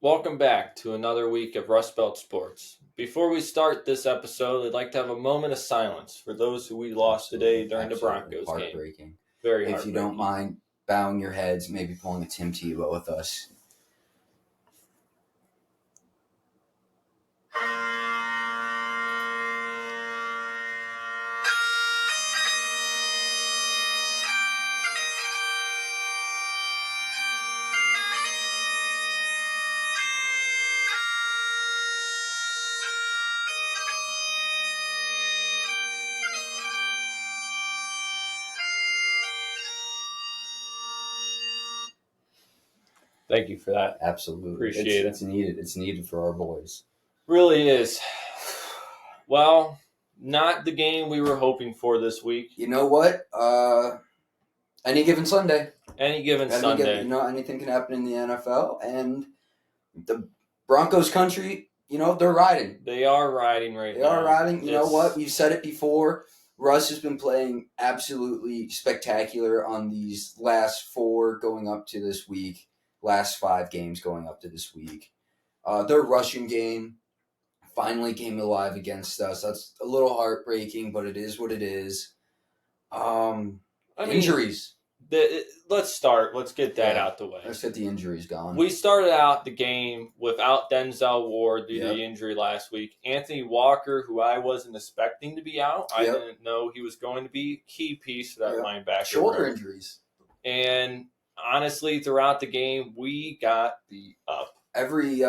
Welcome back to another week of Rust Belt Sports. Before we start this episode, I'd like to have a moment of silence for those who we lost today during the Broncos game. Heartbreaking. Very If heartbreaking. you don't mind bowing your heads, maybe pulling a Tim Tebow with us. Thank you for that. Absolutely. Appreciate it. It's needed. It's needed for our boys. Really is. Well, not the game we were hoping for this week. You know what? Any given Sunday. Any given Sunday. Anything can happen in the NFL. And the Broncos country, they're riding. They are riding right now. They are riding. You know what? We've said it before. Russ has been playing absolutely spectacular on these last 4 going up to this week. Last 5 games going up to this week. Their rushing game finally came alive against us. That's a little heartbreaking, but it is what it is. Injuries. Let's start. Let's get that out the way. Let's get the injuries going. We started out the game without Denzel Ward due to the injury last week. Anthony Walker, who I wasn't expecting to be out. I didn't know he was going to be a key piece for that linebacker. Shoulder injuries. And honestly, throughout the game, we got beat up. Every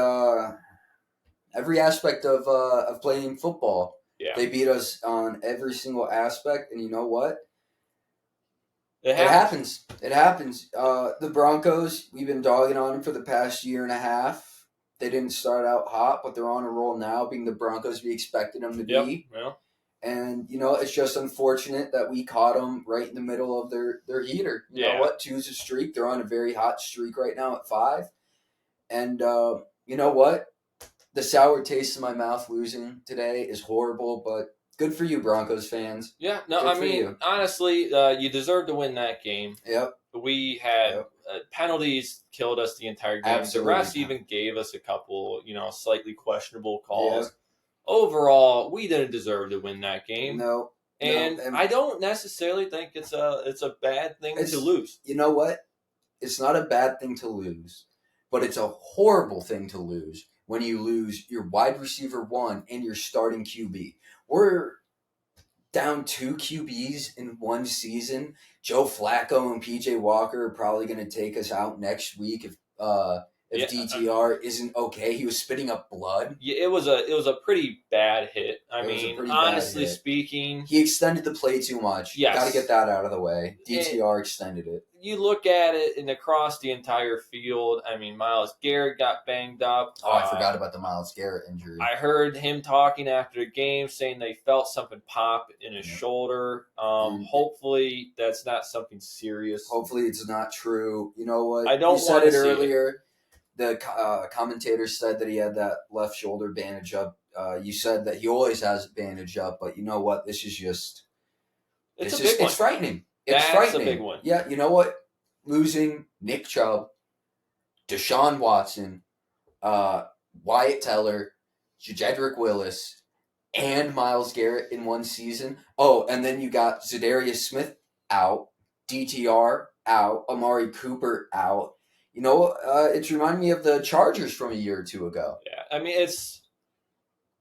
aspect of playing football. Yeah. They beat us on every single aspect, and you know what? It happens. It happens. The Broncos, we've been dogging on them for the past year and a half. They didn't start out hot, but they're on a roll now, being the Broncos we expected them to be. Yeah. And, it's just unfortunate that we caught them right in the middle of their heater. You know what? 2's a streak. They're on a very hot streak right now at 5. And you know what? The sour taste in my mouth losing today is horrible, but good for you, Broncos fans. Yeah, no, honestly, you deserve to win that game. Yep. We had penalties killed us the entire game. Absolutely. The refs even gave us a couple, slightly questionable calls. Yeah. Overall, we didn't deserve to win that game. No. And I don't necessarily think it's a bad thing to lose. You know what? It's not a bad thing to lose, but it's a horrible thing to lose when you lose your wide receiver 1 and your starting QB. We're down 2 QBs in one season. Joe Flacco and PJ Walker are probably going to take us out next week if DTR isn't okay. He was spitting up blood. Yeah, it was a pretty bad hit. Honestly speaking, he extended the play too much. Yes. Got to get that out of the way. DTR extended it. You look at it and across the entire field. Myles Garrett got banged up. Oh, I forgot about the Myles Garrett injury. I heard him talking after the game saying they felt something pop in his shoulder. Hopefully that's not something serious. Hopefully it's not true. You know what? I don't. You said it earlier. The commentator said that he had that left shoulder bandage up. You said that he always has it bandaged up, but you know what? This is just. It's frightening. It's frightening. A big one. Yeah, you know what? Losing Nick Chubb, Deshaun Watson, Wyatt Teller, Jedrick Willis, and Myles Garrett in one season. Oh, and then you got Zadarius Smith out, DTR out, Amari Cooper out. It's reminding me of the Chargers from a year or 2 ago. Yeah,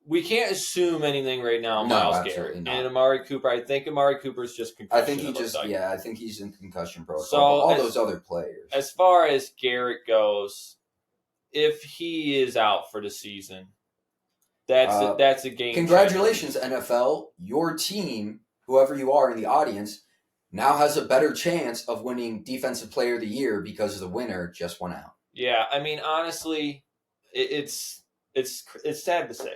we can't assume anything right now on Myles Garrett and Amari Cooper. I think Amari Cooper's just concussion. I think he's in concussion protocol. So all those other players. As far as Garrett goes, if he is out for the season, that's a game. Congratulations, NFL! Your team, whoever you are in the audience, now has a better chance of winning Defensive Player of the Year because the winner just went out. Yeah, honestly, it's sad to say.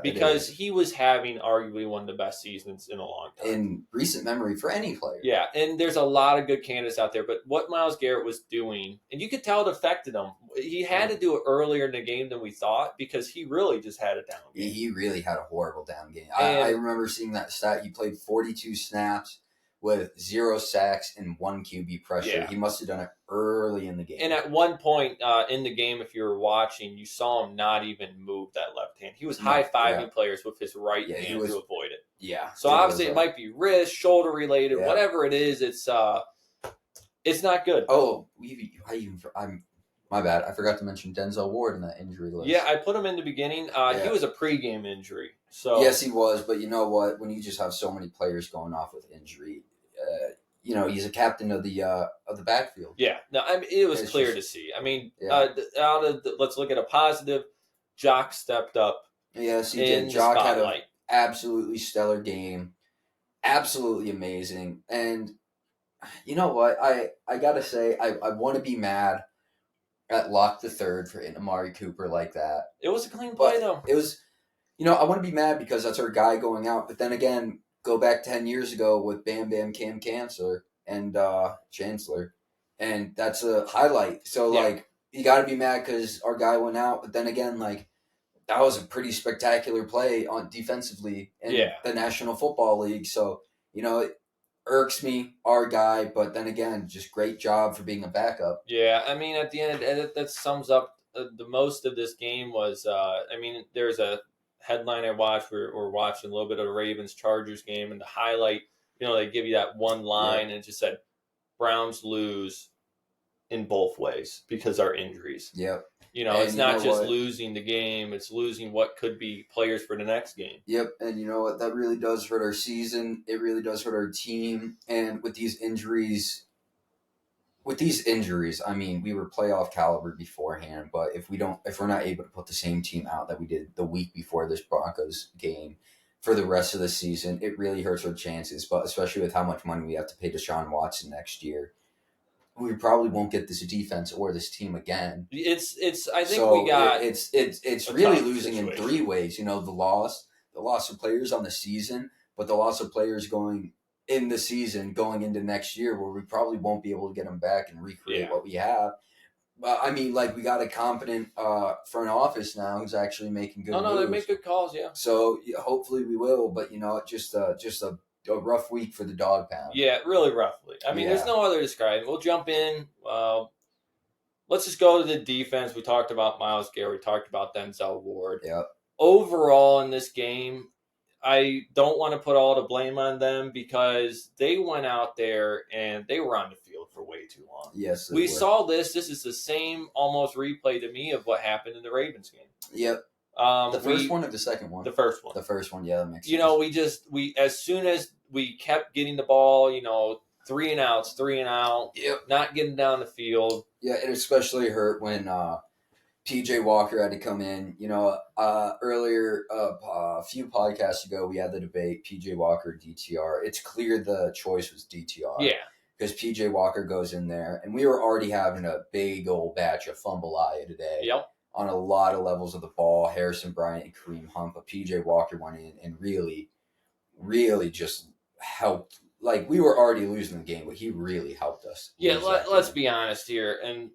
Because he was having arguably one of the best seasons in a long time. In recent memory for any player. Yeah, and there's a lot of good candidates out there. But what Myles Garrett was doing, and you could tell it affected him. He had to do it earlier in the game than we thought because he really just had a down game. He really had a horrible down game. I remember seeing that stat. He played 42 snaps with 0 sacks and 1 QB pressure. Yeah. He must have done it early in the game. And at one point in the game, if you were watching, you saw him not even move that left hand. He was high-fiving players with his right hand to avoid it. Yeah. So obviously it might be wrist, shoulder related, whatever it is. It's not good. Oh, my bad. I forgot to mention Denzel Ward in that injury list. Yeah, I put him in the beginning. He was a pregame injury. So yes, he was. But you know what? When you just have so many players going off with injury, he's a captain of the backfield. Yeah, no, I mean it was clear to see. I mean, let's look at a positive. Jock stepped up. Yes, he did. Jock had an absolutely stellar game, absolutely amazing. And you know what? I gotta say, I want to be mad at Locke the Third for hitting Amari Cooper like that. It was a clean play, though. It was, I want to be mad because that's our guy going out. But then again, go back 10 years ago with Bam Bam Cam Chancellor and Chancellor, and that's a highlight. So, you got to be mad because our guy went out. But then again, that was a pretty spectacular play on defensively in the National Football League. So, it irks me, our guy, but then again, just great job for being a backup. Yeah, I mean, at the end, that sums up the most of this game was, there's a headline I watched. We're watching a little bit of the Ravens-Chargers game, and the highlight, they give you that one line, and it just said, Browns lose in both ways because our injuries. Yep. It's not just losing the game, it's losing what could be players for the next game. Yep, and you know what? That really does hurt our season. It really does hurt our team. And with these injuries, I mean, we were playoff caliber beforehand, but if we're not able to put the same team out that we did the week before this Broncos game for the rest of the season, it really hurts our chances. But especially with how much money we have to pay Deshaun Watson next year, we probably won't get this defense or this team again. It's really losing situation in 3 ways. The loss of players on the season, but the loss of players going into next year where we probably won't be able to get them back and recreate what we have. But I mean, we got a competent front office now who's actually making good moves. They make good calls, yeah. So hopefully we will, but just a rough week for the Dog Pound. Yeah, really roughly. I mean, there's no other describing. We'll jump in. Let's just go to the defense. We talked about Myles Garrett. We talked about Denzel Ward. Yep. Overall in this game, I don't want to put all the blame on them because they went out there and they were on the field for way too long. Yes, we saw this. This is the same almost replay to me of what happened in the Ravens game. Yep. The first one or the second one? The first one. The first one, yeah, that makes sense. We as soon as we kept getting the ball, 3 and out, not getting down the field. Yeah, it especially hurt when P.J. Walker had to come in. Earlier, a few podcasts ago, we had the debate, P.J. Walker, DTR. It's clear the choice was DTR. Yeah. Because P.J. Walker goes in there, and we were already having a big old batch of fumble-eye today. Yep. On a lot of levels of the ball, Harrison Bryant and Kareem Hunt, but P.J. Walker went in and really, really just helped. We were already losing the game, but he really helped us. Yeah, let's be honest here. And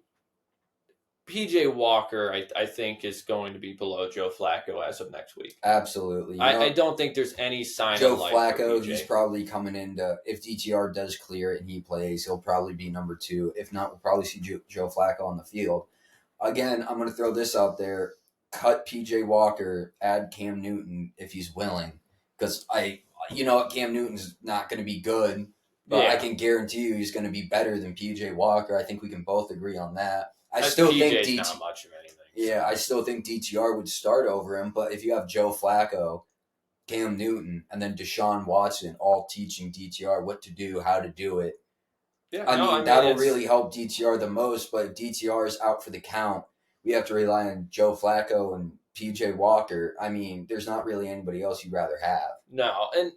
P.J. Walker, I think, is going to be below Joe Flacco as of next week. Absolutely. I don't think there's any sign Joe of life Flacco, for he's probably coming into, if DTR does clear it and he plays, he'll probably be number 2. If not, we'll probably see Joe Flacco on the field. Again, I'm going to throw this out there. Cut P.J. Walker, add Cam Newton if he's willing. Because Cam Newton's not going to be good, but I can guarantee you he's going to be better than P.J. Walker. I think we can both agree on that. I still think not much of anything. Yeah, I still think DTR would start over him, but if you have Joe Flacco, Cam Newton, and then Deshaun Watson all teaching DTR what to do, how to do it, that'll really help DTR the most, but if DTR is out for the count, we have to rely on Joe Flacco and P.J. Walker. I mean, there's not really anybody else you'd rather have. No, and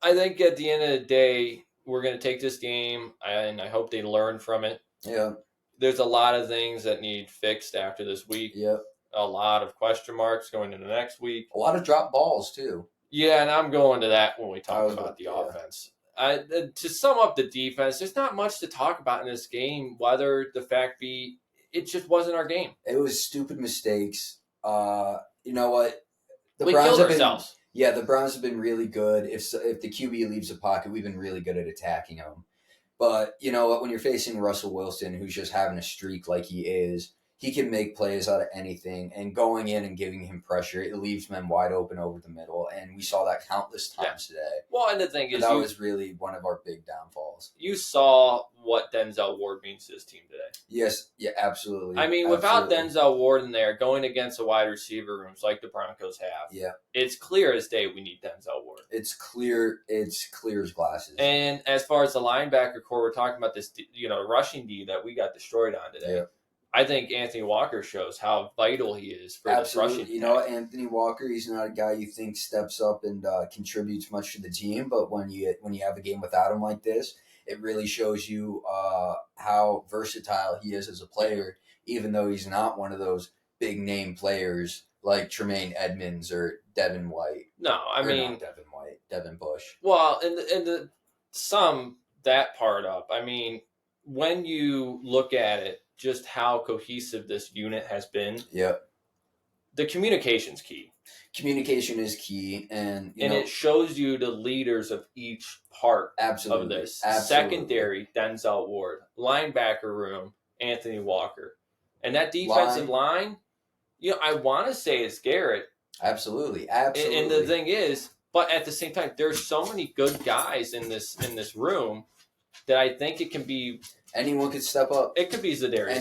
I think at the end of the day, we're going to take this game, and I hope they learn from it. Yeah. There's a lot of things that need fixed after this week. Yep. A lot of question marks going into the next week. A lot of drop balls, too. Yeah, and I'm going to that when we talk about the offense. To sum up the defense, there's not much to talk about in this game, whether the fact be it just wasn't our game. It was stupid mistakes. You know what? We killed ourselves. Yeah, the Browns have been really good. If the QB leaves the pocket, we've been really good at attacking him. But you know what? When you're facing Russell Wilson, who's just having a streak like he is, he can make plays out of anything. And going in and giving him pressure, it leaves men wide open over the middle. And we saw that countless times today. Well, and the thing is, that was really one of our big downfalls. You saw what Denzel Ward means to his team today. Yes, yeah, absolutely. I mean, without Denzel Ward in there, going against the wide receiver rooms like the Broncos have, it's clear as day we need Denzel Ward. It's clear as glasses. And as far as the linebacker core, we're talking about this, rushing D that we got destroyed on today. Yeah. I think Anthony Walker shows how vital he is for this rushing. You know, Anthony Walker, he's not a guy you think steps up and contributes much to the team, but when you have a game without him like this, it really shows you how versatile he is as a player, even though he's not one of those big name players like Tremaine Edmonds or Devin White. No, I mean not Devin White, Devin Bush. Well, and the sum that part up. I mean, when you look at it, just how cohesive this unit has been. Yep. The communication's key. Communication is key, and it shows you the leaders of each part of this. Secondary, Denzel Ward. Linebacker room, Anthony Walker. And that defensive line, I want to say it's Garrett. Absolutely. And the thing is, but at the same time, there's so many good guys in this room that I think it can be. Anyone could step up. It could be Zadarius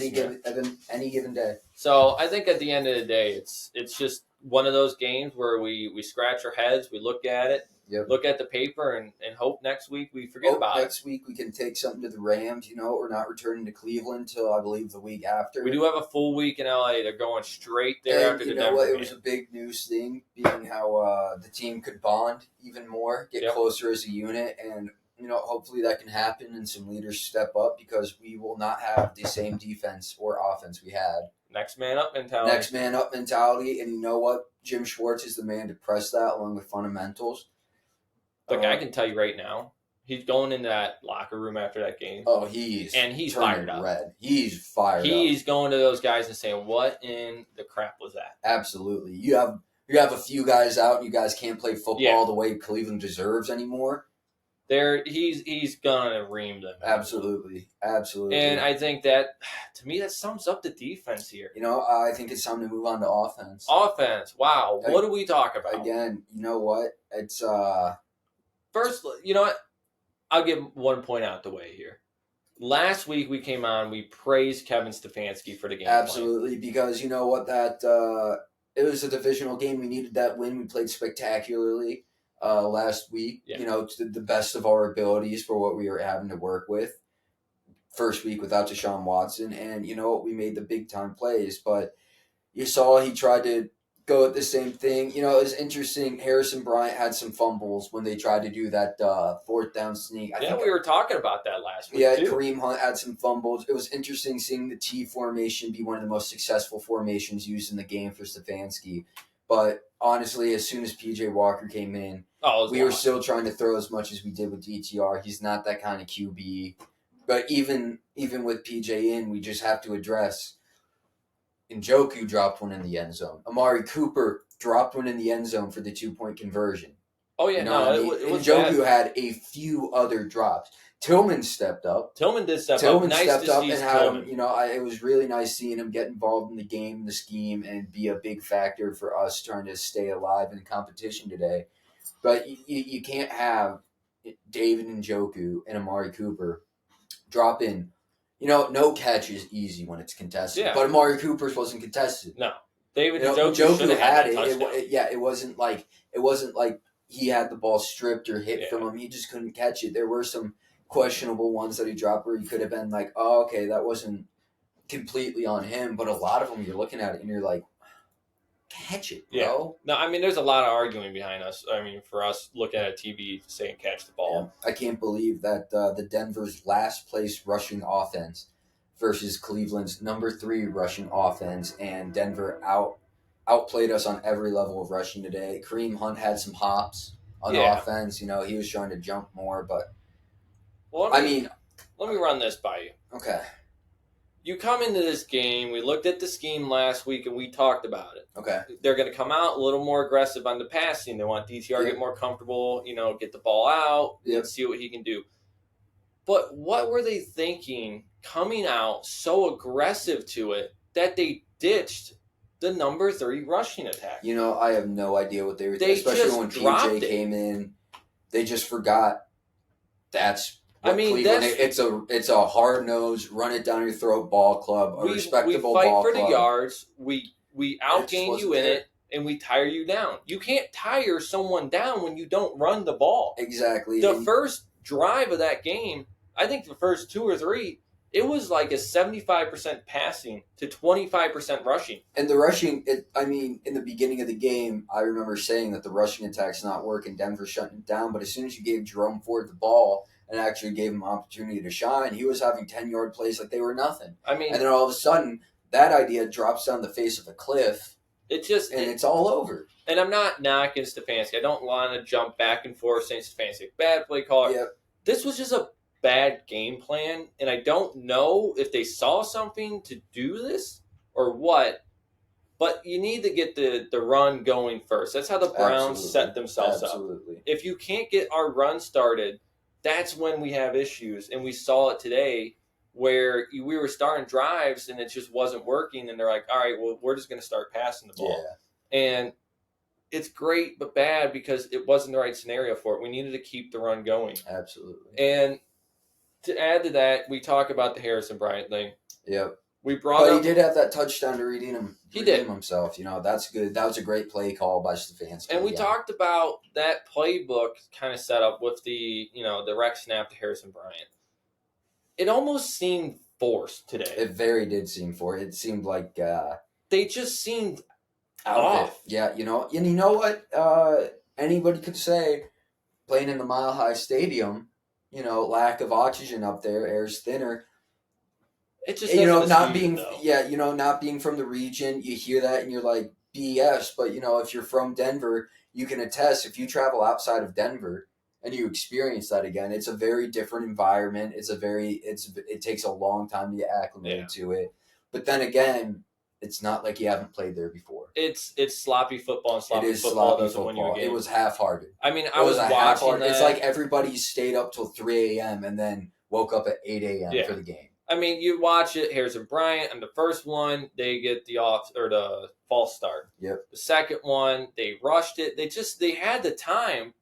any given day. So I think at the end of the day, it's just one of those games where we scratch our heads, we look at it, look at the paper, and hope next week we forget about it. Next week we can take something to the Rams. We're not returning to Cleveland until I believe the week after. We do have a full week in LA. They're going straight there after the Denver game. It was a big news thing, being how the team could bond even more, get closer as a unit, and hopefully that can happen and some leaders step up, because we will not have the same defense or offense we had. Next man up mentality. And you know what? Jim Schwartz is the man to press that along with fundamentals. Look, I can tell you right now, he's going into that locker room after that game. Oh, he's fired up. Red. He's fired up. He's going to those guys and saying, what in the crap was that? Absolutely. You have a few guys out and you guys can't play football the way Cleveland deserves anymore. He's gonna ream them. Absolutely. And I think that, to me, that sums up the defense here. I think it's time to move on to offense. Wow. What do we talk about? Again, you know what? It's first. You know what? I'll give one point out the way here. Last week we came on, we praised Kevin Stefanski for the game. Absolutely, because you know what, that it was a divisional game. We needed that win. We played spectacularly last week, to the best of our abilities for what we were having to work with. First week without Deshaun Watson, and we made the big time plays, but you saw he tried to go at the same thing. It was interesting. Harrison Bryant had some fumbles when they tried to do that fourth down sneak. We were talking about that last week. Yeah, too. Kareem Hunt had some fumbles. It was interesting seeing the T formation be one of the most successful formations used in the game for Stefanski. But honestly, as soon as PJ Walker came in, we were still trying to throw as much as we did with DTR. He's not that kind of QB. But even with PJ in, we just have to address Njoku dropped one in the end zone. Amari Cooper dropped one in the end zone for the 2-point conversion. Oh, yeah. Njoku had a few other drops. Tillman stepped up. Tillman did step up. Tillman stepped up and had him. It was really nice seeing him get involved in the game, the scheme, and be a big factor for us trying to stay alive in competition today. But you can't have David Njoku and Amari Cooper drop in. No catch is easy when it's contested. Yeah. But Amari Cooper's wasn't contested. No. David Njoku had it. It wasn't like he had the ball stripped or hit from him. He just couldn't catch it. There were some questionable ones that he dropped where he could have been like, oh, okay, that wasn't completely on him. But a lot of them, you're looking at it and you're like, catch it, bro. Yeah. No, I mean, there's a lot of arguing behind us. I mean, for us looking at TV saying catch the ball. Yeah. I can't believe that the Denver's last place rushing offense versus Cleveland's number 3 rushing offense, and Denver outplayed us on every level of rushing today. Kareem Hunt had some hops on offense. He was trying to jump more, but let me run this by you. Okay. you come into this game, we looked at the scheme last week and we talked about it. Okay. They're going to come out a little more aggressive on the passing. They want DTR to get more comfortable, get the ball out and see what he can do. But what were they thinking coming out so aggressive to it that they ditched the number 3 rushing attack? I have no idea what they were thinking, especially when PJ came in. They just forgot that's what Cleveland. It's a hard-nosed, run-it-down your throat ball club, respectable ball club. We fight for the yards. We outgain you in it, and we tire you down. You can't tire someone down when you don't run the ball. Exactly. The first drive of that game, I think the first 2 or 3, it was like a 75% passing to 25% rushing. And the rushing, in the beginning of the game, I remember saying that the rushing attack's not working. Denver's shutting it down. But as soon as you gave Jerome Ford the ball and actually gave him opportunity to shine, he was having 10-yard plays like they were nothing. And then all of a sudden, that idea drops down the face of a cliff. It's all over. And I'm not knocking Stefanski. I don't want to jump back and forth saying Stefanski, bad play caller. Yep. This was just a bad game plan, and I don't know if they saw something to do this or what, but you need to get the run going first. That's how the Browns set themselves up. If you can't get our run started, that's when we have issues, and we saw it today where we were starting drives and it just wasn't working, and they're like, all right, well, we're just going to start passing the ball. Yeah. And it's great but bad because it wasn't the right scenario for it. We needed to keep the run going. Absolutely. And to add to that, we talk about the Harrison Bryant thing. Yep. He did have that touchdown to redeem him. He did himself. That's good. That was a great play call by Stefanski. And we talked about that playbook kind of set up with the rec snap to Harrison Bryant. It almost seemed forced today. It very did seem forced. It seemed like they just seemed off. Yeah, and you know what? Anybody could say playing in the Mile High Stadium. Lack of oxygen up there, air's thinner. It just not being from the region, you hear that and you're like BS. But if you're from Denver, you can attest. If you travel outside of Denver and you experience that again, it's a very different environment. It takes a long time to get acclimated to it. But then again, it's not like you haven't played there before. It's sloppy football, and sloppy football doesn't win you a game. It was half-hearted. I was watching that. It's like everybody stayed up till 3 a.m. and then woke up at 8 a.m. for the game. You watch it. Harrison Bryant on the first one, they get the false start. Yep. The second one, they rushed it. They had the time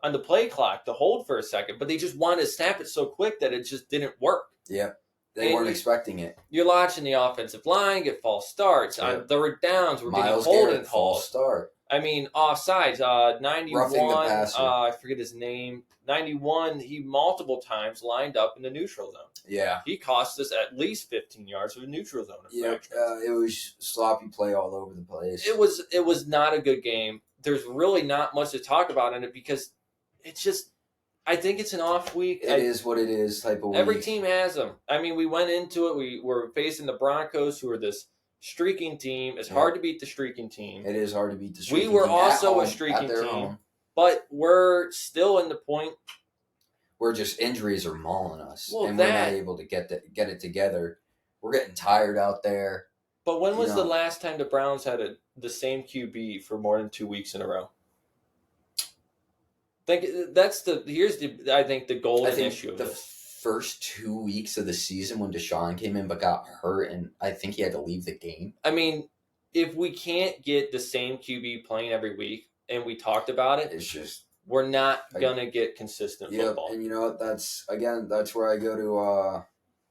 on the play clock to hold for a second, but they just wanted to snap it so quick that it just didn't work. Yep. They weren't expecting it. You're watching the offensive line get false starts. Yep. On third downs, we're getting holding calls. False start. Offsides. 91. I forget his name. 91. He multiple times lined up in the neutral zone. Yeah. He cost us at least 15 yards of the neutral zone. Yeah. It was sloppy play all over the place. It was not a good game. There's really not much to talk about in it because it's just. I think it's an off week. It is what it is type of week. Every team has them. We went into it. We were facing the Broncos, who are this streaking team. It's hard to beat the streaking team. It is hard to beat the streaking team. We were also a streaking team, but we're still in the point where just injuries are mauling us, and we're not able to get it together. We're getting tired out there. But when was the last time the Browns had the same QB for more than 2 weeks in a row? I think the golden issue of this. First 2 weeks of the season when Deshaun came in but got hurt, and I think he had to leave the game. If we can't get the same QB playing every week, and we talked about it, it's just we're not gonna get consistent football. And that's where I go to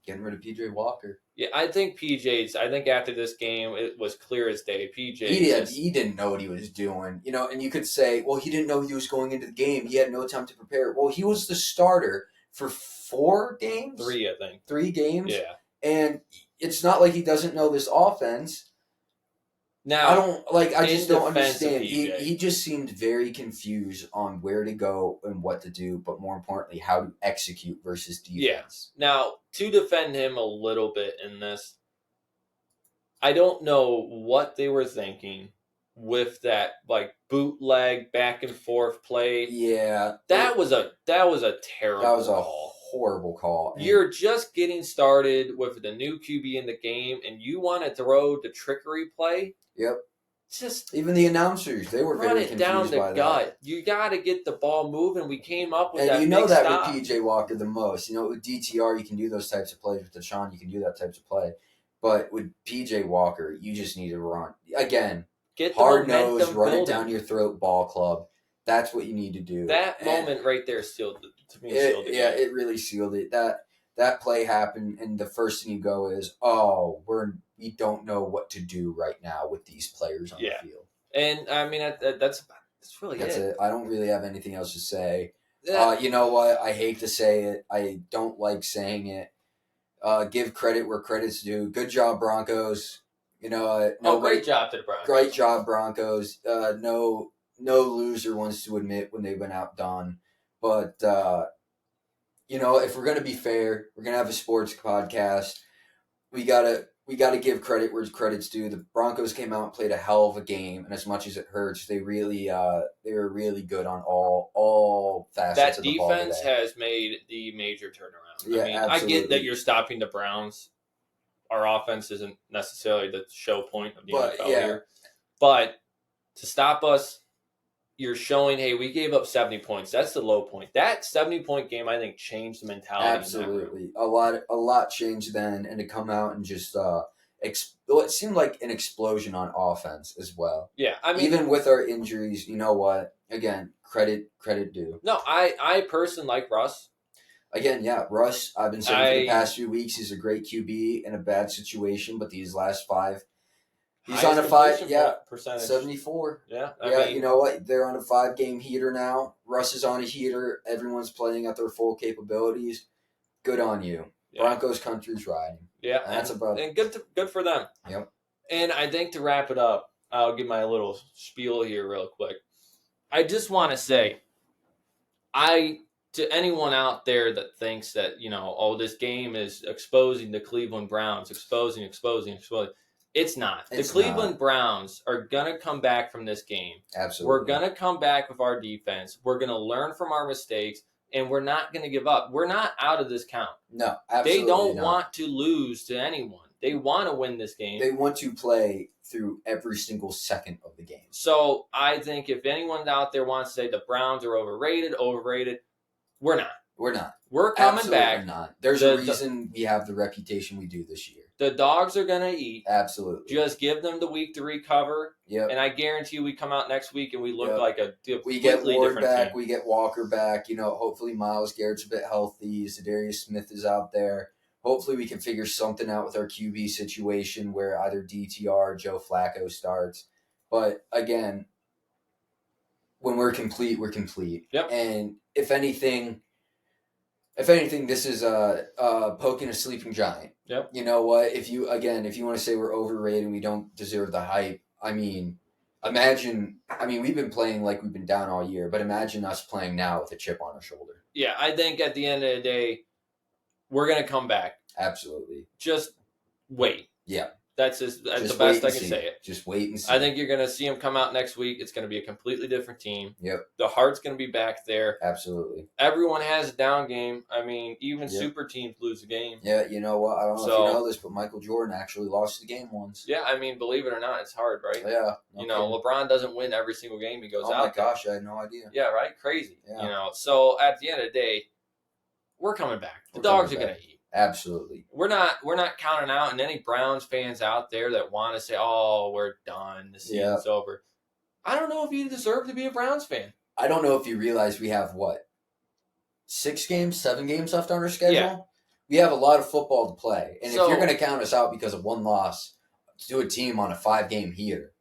getting rid of PJ Walker. Yeah, I think after this game, it was clear as day. He didn't know what he was doing, and you could say, well, he didn't know he was going into the game. He had no time to prepare. Well, he was the starter for 4 games? 3, I think. 3 games? Yeah. And it's not like he doesn't know this offense. Now, I just don't understand. He just seemed very confused on where to go and what to do, but more importantly, how to execute versus defense. Yeah. Now, to defend him a little bit in this, I don't know what they were thinking with that bootleg back and forth play. Yeah. That was a terrible That was a call. horrible call. You're just getting started with the new QB in the game, and you want to throw the trickery play. Yep. Just even the announcers, they were very confused down the by gut. that. You got to get the ball moving. We came up with and that. You know that stop. with PJ Walker the most. With DTR, you can do those types of plays. With Deshaun, you can do that types of play. But with PJ Walker, you just need to run again. Get hard nose, run it down your throat, ball club. That's what you need to do. That moment right there sealed to me. Yeah, it really sealed it. That play happened, and the first thing you go is, "Oh, we don't know what to do right now with these players on the field." And I mean, that's really it. I don't really have anything else to say. You know what? I hate to say it. I don't like saying it. Give credit where credit's due. Good job, Broncos. Great job to the Broncos. Great job, Broncos. No loser wants to admit when they've been outdone. But, if we're going to be fair, we're going to have a sports podcast. We gotta give credit where credit's due. The Broncos came out and played a hell of a game, and as much as it hurts, they were really good on all facets of the ball. That defense has made the major turnaround. Yeah, absolutely. I get that you're stopping the Browns. Our offense isn't necessarily the show point of the NFL here, but to stop us, you're showing, hey, we gave up 70 points. That's the low point. That 70-point game, I think, changed the mentality. Absolutely. A lot changed then, and to come out and just it seemed like an explosion on offense as well. Yeah, I mean, even with our injuries, you know what? Again, credit due. No, I personally like Russ. Again, yeah, Russ, I've been saying for the past few weeks, he's a great QB in a bad situation, but these last 5 he's on a 5, percentage. 74. Yeah. I mean, you know what? They're on a 5-game heater now. Russ is on a heater. Everyone's playing at their full capabilities. Good on you. Yeah. Broncos country's riding. Yeah. That's about it. And good for them. Yep. And I think to wrap it up, I'll give my little spiel here real quick. I just want to say, to anyone out there that thinks that, this game is exposing the Cleveland Browns, exposing. It's not. The Cleveland Browns are going to come back from this game. Absolutely. We're going to come back with our defense. We're going to learn from our mistakes, and we're not going to give up. We're not out of this count. No, absolutely They don't want to lose to anyone. They want to win this game. They want to play through every single second of the game. So I think if anyone out there wants to say the Browns are overrated, we're not. We're not. We're coming Absolutely back. Not. There's a reason we have the reputation we do this year. The Dogs are going to eat. Absolutely. Just give them the week to recover. Yep. And I guarantee you we come out next week and we look like a completely we get Ward different back. team. We get Walker back. Hopefully Myles Garrett's a bit healthy. Zadarius Smith is out there. Hopefully we can figure something out with our QB situation where either DTR or Joe Flacco starts. But again, when we're complete, we're complete. Yep. And if anything, this is poking a sleeping giant. Yep. You know what? If you want to say we're overrated and we don't deserve the hype, imagine. We've been playing like we've been down all year, but imagine us playing now with a chip on our shoulder. Yeah, I think at the end of the day, we're gonna come back. Absolutely. Just wait. Yeah. That's the best I can say it. Just wait and see. I think you're going to see them come out next week. It's going to be a completely different team. Yep. The heart's going to be back there. Absolutely. Everyone has a down game. Even super teams lose a game. Yeah, you know what? I don't know if you know this, but Michael Jordan actually lost the game once. Yeah, believe it or not, it's hard, right? Yeah. LeBron doesn't win every single game he goes out. Oh my gosh, I had no idea. Yeah, right? Crazy. Yeah. So at the end of the day, we're coming back. The Dogs are going to eat. Absolutely. We're not counting out, and any Browns fans out there that want to say, "Oh, we're done. The season's over." I don't know if you deserve to be a Browns fan. I don't know if you realize we have 7 games left on our schedule. Yeah. We have a lot of football to play, and if you're going to count us out because of one loss to a team on a 5-game heater,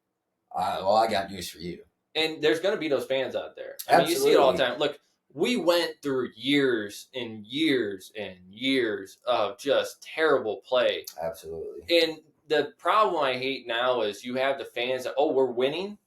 I got news for you. And there's going to be those fans out there. Absolutely. You see it all the time. Look. We went through years and years and years of just terrible play. Absolutely. And the problem I hate now is you have the fans that, we're winning.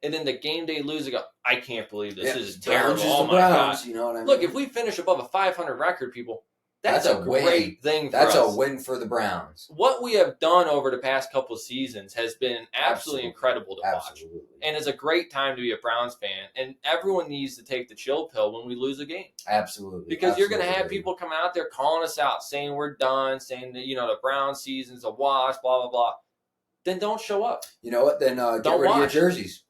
And then the game they lose, they go, I can't believe this. This is terrible. Oh, my gosh. You know what I mean? Look, if we finish above a 500 record, people, That's a great thing for us. That's a win for the Browns. What we have done over the past couple of seasons has been absolutely incredible to watch. And it's a great time to be a Browns fan. And everyone needs to take the chill pill when we lose a game. Absolutely. Because you're going to have people coming out there calling us out, saying we're done, saying that, the Browns season's a wash, blah, blah, blah. Then don't show up. You know what? Then get rid of your jerseys.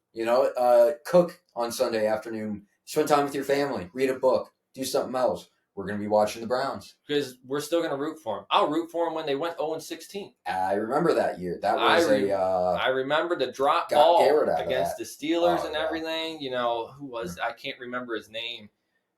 Cook on Sunday afternoon. Spend time with your family. Read a book. Do something else. We're going to be watching the Browns. Because we're still going to root for them. I'll root for them when they went 0-16. I remember that year. That was I remember the drop ball against the Steelers and everything. Who was I can't remember his name.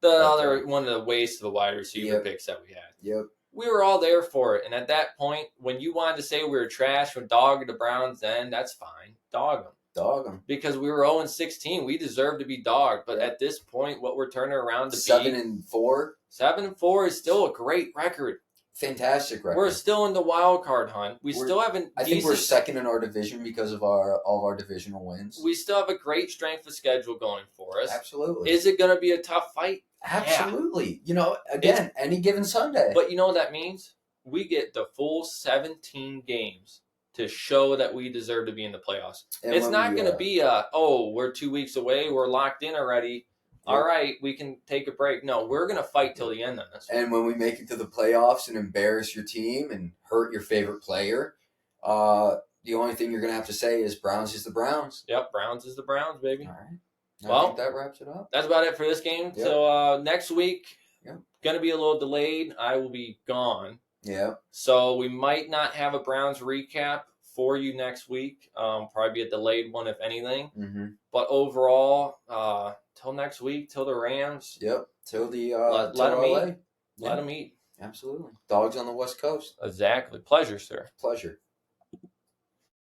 The other one of the waste of the wide receiver picks that we had. Yep. We were all there for it. And at that point, when you wanted to say we were trash when Dawg the Browns, then that's fine. Dawg them. Dawg them. Because we were 0-16. We deserve to be dogged. But at this point, what we're turning around to 7-4. 7-4 is still a great record. Fantastic record. We're still in the wild card hunt. We still haven't. I think we're second in our division because of all of our divisional wins. We still have a great strength of schedule going for us. Absolutely. Is it going to be a tough fight? Absolutely. Yeah. Again, any given Sunday. But you know what that means? We get the full 17 games to show that we deserve to be in the playoffs. And it's not going to be we're 2 weeks away, we're locked in already. Yep. All right, we can take a break. No, we're going to fight till the end on this one. And when we make it to the playoffs and embarrass your team and hurt your favorite player, the only thing you're going to have to say is Browns is the Browns. Yep, Browns is the Browns, baby. All right. I think that wraps it up. That's about it for this game. Yep. So next week, going to be a little delayed. I will be gone. Yeah. So we might not have a Browns recap for you next week. Probably be a delayed one, if anything. Mm-hmm. But overall, till next week, till the Rams. Yep. Till the let them eat. Let them eat. Absolutely. Dogs on the West Coast. Exactly. Pleasure, sir. Pleasure.